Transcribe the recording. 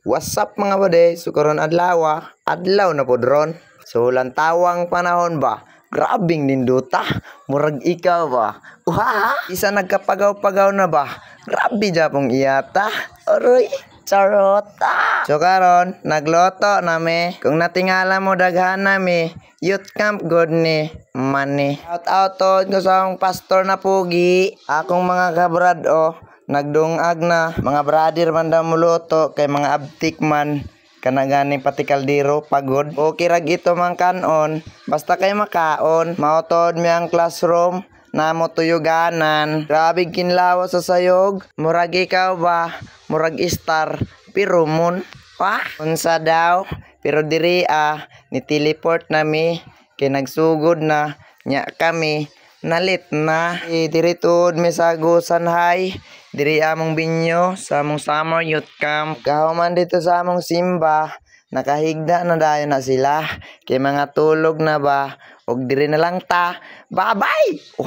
What's up mga bade? So karon adlaw na po dron. So lantawang panahon ba? Grabing ninduta. Murag ikaw ba? Isa nagkapagaw-pagaw na ba? Grabe japong iyata. Aroy, charota. So karon nagloto nami. Kung natingala mo daghan nami, youth camp good ni money. Out ko sa akong pastor na pugi. Akong mga kabrad nagdungag na mga brother man daw muluto kay mga abtik man kanagani pati kaldero pagod. Okay rag ito man kanon basta kay makaon. Mautod mi ang classroom namo tuyuganan. Grabe kinlawa sa sayog. Murag ikaw ba? Murag star pero mon unsa daw pero diri ni teleport nami kay nagsugod na nya kami nalit na. Diri tuod mi sa Agusan High. Diri among binyo sa among summer youth camp. Kahuman dito sa among simba, nakahigda na dayon na sila. Kay mga tulog na ba? Og diri na lang ta. Bye-bye!